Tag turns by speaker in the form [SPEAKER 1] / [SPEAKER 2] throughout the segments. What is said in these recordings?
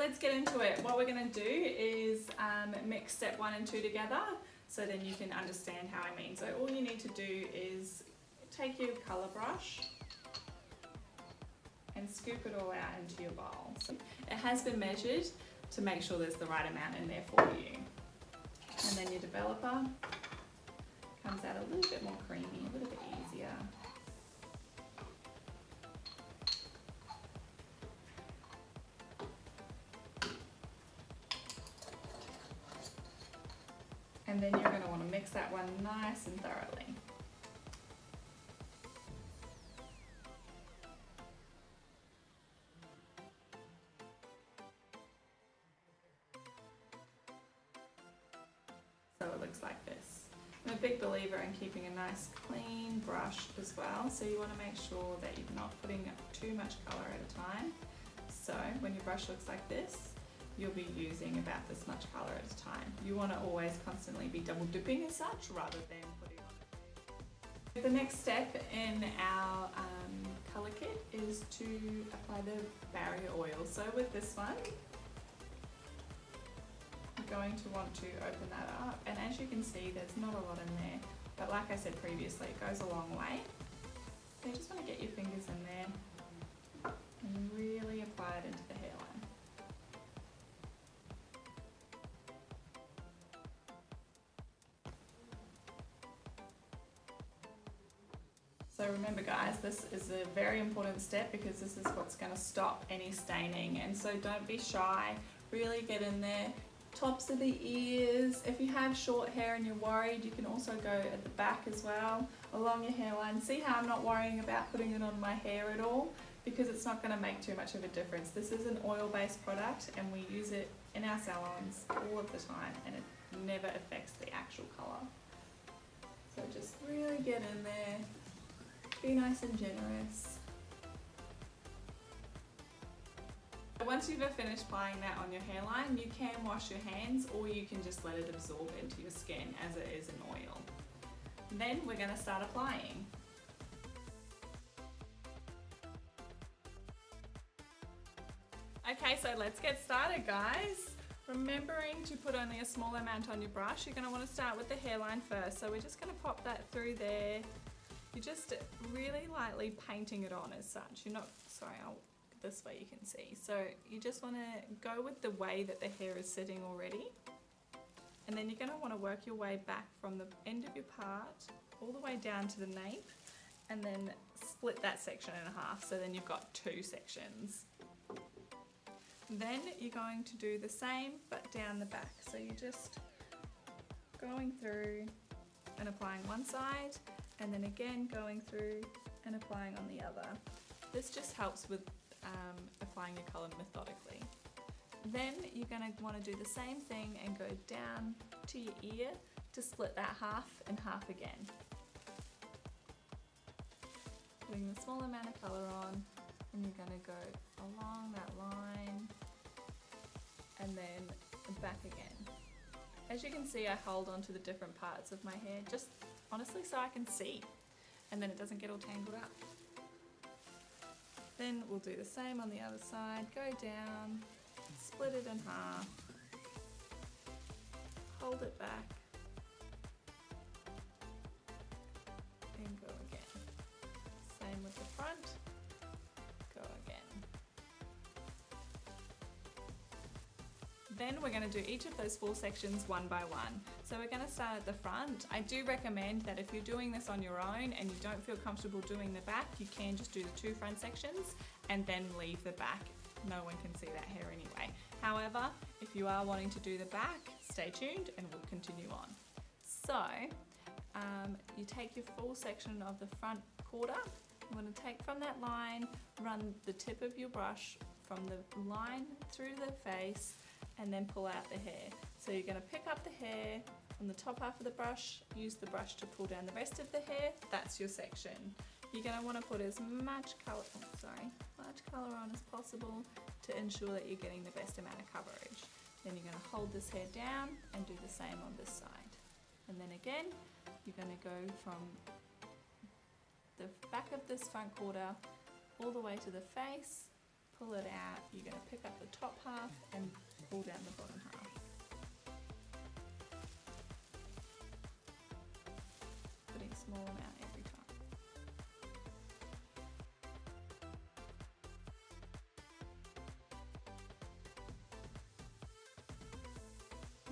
[SPEAKER 1] let's get into it. What we're going to do is mix step 1 and 2 together, so then you can understand how I mean. So all you need to do is take your colour brush and scoop it all out into your bowl. So it has been measured to make sure there's the right amount in there for you. And then your developer comes out a little bit more creamy, a little bit easier. And then you're going to want to mix that one nice and thoroughly. So it looks like this. I'm a big believer in keeping a nice clean brush as well, so you want to make sure that you're not putting too much colour at a time. So when your brush looks like this, you'll be using about this much colour at a time. You want to always constantly be double dipping as such rather than putting on. The next step in our colour kit is to apply the barrier oil. So with this one, you're going to want to open that up, and as you can see there's not a lot in there, but like I said previously, it goes a long way. So you just want to get your fingers in there and really apply it into the hairline. So remember guys, this is a very important step because this is what's going to stop any staining, and so don't be shy, really get in there. Tops of the ears, if you have short hair and you're worried, you can also go at the back as well, along your hairline. See how I'm not worrying about putting it on my hair at all, because it's not going to make too much of a difference. This is an oil-based product and we use it in our salons all of the time, and it never affects the actual colour. So just really get in there. Be nice and generous. Once you've finished applying that on your hairline, you can wash your hands or you can just let it absorb into your skin as it is an oil. Then we're going to start applying. Okay, so let's get started guys. Remembering to put only a small amount on your brush, you're going to want to start with the hairline first. So we're just going to pop that through there. You're just really lightly painting it on as such. You're not, sorry, this way you can see. So you just want to go with the way that the hair is sitting already. And then you're going to want to work your way back from the end of your part all the way down to the nape, and then split that section in half. So then you've got 2 sections. Then you're going to do the same but down the back. So you're just going through and applying one side, and then again going through and applying on the other. This just helps with applying your colour methodically. Then you're going to want to do the same thing and go down to your ear to split that half and half again. Putting the small amount of colour on, and you're going to go along that line and then back again. As you can see, I hold on to the different parts of my hair, just honestly so I can see, and then it doesn't get all tangled up. Then we'll do the same on the other side, go down, split it in half, hold it back, and go again. Same with the front, go again. Then we're going to do each of those 4 sections one by one. So we're going to start at the front. I do recommend that if you're doing this on your own and you don't feel comfortable doing the back, you can just do the 2 front sections and then leave the back. No one can see that hair anyway. However, if you are wanting to do the back, stay tuned and we'll continue on. So you take your full section of the front quarter. You want to take from that line, run the tip of your brush from the line through the face, and then pull out the hair. So you're going to pick up the hair from the top half of the brush, use the brush to pull down the rest of the hair. That's your section. You're going to want to put as much colour on as possible to ensure that you're getting the best amount of coverage. Then you're going to hold this hair down and do the same on this side. And then again, you're going to go from the back of this front quarter all the way to the face, pull it out, you're going to pick up the top half and pull down the bottom half. Putting a small amount every time.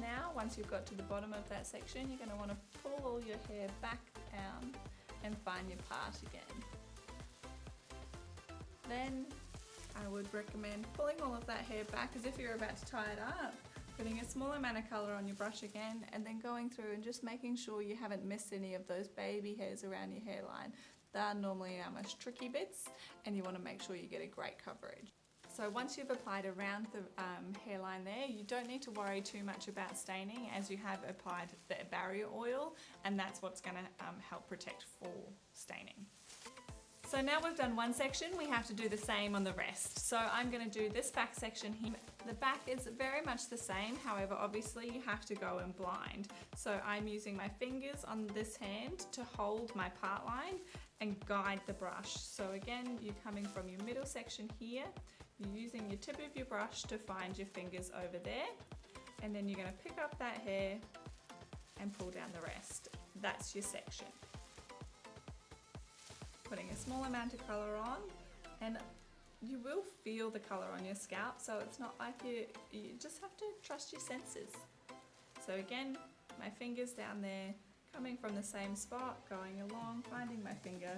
[SPEAKER 1] Now, once you've got to the bottom of that section, you're going to want to pull all your hair back down and find your part again. Then I would recommend pulling all of that hair back as if you're about to tie it up, putting a small amount of colour on your brush again, and then going through and just making sure you haven't missed any of those baby hairs around your hairline. They are normally our most tricky bits, and you want to make sure you get a great coverage. So once you've applied around the hairline there, you don't need to worry too much about staining as you have applied the barrier oil, and that's what's going to help protect for staining. So now we've done one section, we have to do the same on the rest. So I'm going to do this back section here. The back is very much the same, however obviously you have to go in blind. So I'm using my fingers on this hand to hold my part line and guide the brush. So again, you're coming from your middle section here, you're using your tip of your brush to find your fingers over there, and then you're going to pick up that hair and pull down the rest. That's your section. Putting a small amount of colour on, and you will feel the colour on your scalp, so it's not like you just have to trust your senses. So again, my fingers down there, coming from the same spot, going along, finding my finger,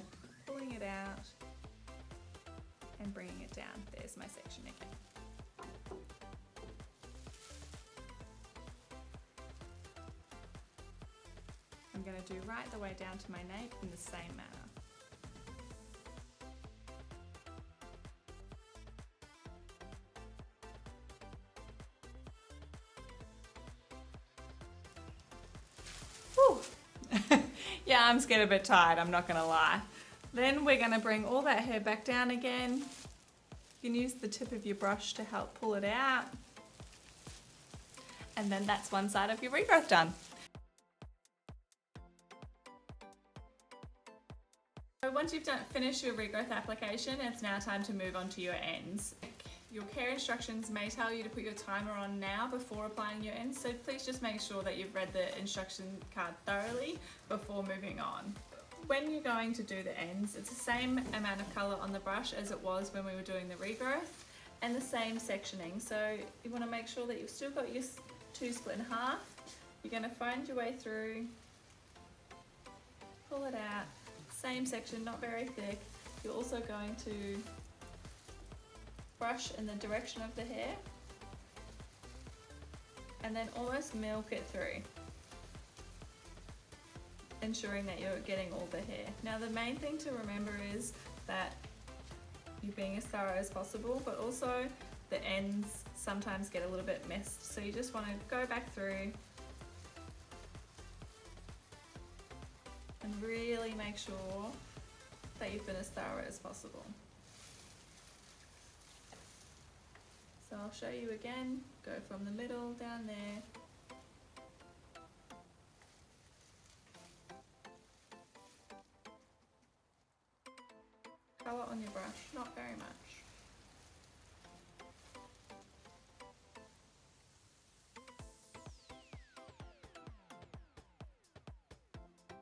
[SPEAKER 1] pulling it out and bringing it down. There's my section again. I'm going to do right the way down to my nape in the same manner. Yeah, I'm getting a bit tired, I'm not gonna lie. Then we're gonna bring all that hair back down again. You can use the tip of your brush to help pull it out. And then that's one side of your regrowth done. So once you've finished your regrowth application, it's now time to move on to your ends. Your care instructions may tell you to put your timer on now before applying your ends, so please just make sure that you've read the instruction card thoroughly before moving on. When you're going to do the ends, it's the same amount of colour on the brush as it was when we were doing the regrowth, and the same sectioning. So you want to make sure that you've still got your two split in half. You're going to find your way through, pull it out, same section, not very thick. You're also going to brush in the direction of the hair and then almost milk it through, ensuring that you're getting all the hair. Now the main thing to remember is that you're being as thorough as possible, but also the ends sometimes get a little bit messed, so you just want to go back through and really make sure that you've been as thorough as possible. So I'll show you again, go from the middle down there. Colour on your brush, not very much.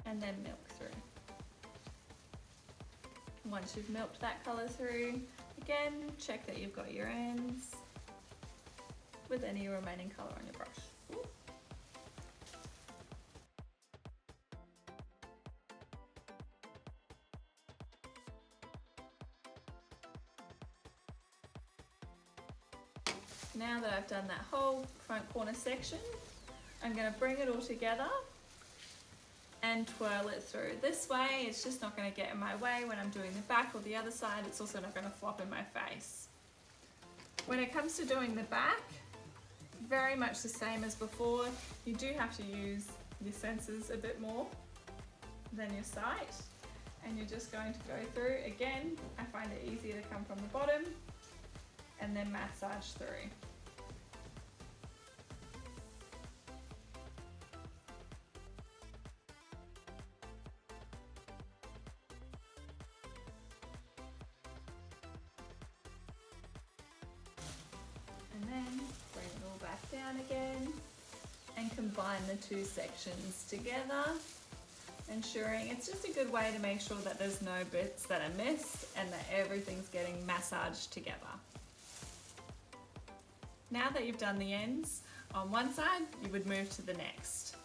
[SPEAKER 1] And then milk through. Once you've milked that colour through, again, check that you've got your ends with any remaining colour on your brush. Ooh. Now that I've done that whole front corner section, I'm going to bring it all together and twirl it through. This way, it's just not going to get in my way when I'm doing the back or the other side. It's also not going to flop in my face. When it comes to doing the back, very much the same as before. You do have to use your senses a bit more than your sight, and you're just going to go through. Again, I find it easier to come from the bottom and then massage through. down again and combine the two sections together, ensuring it's just a good way to make sure that there's no bits that are missed and that everything's getting massaged together. Now that you've done the ends on one side, you would move to the next.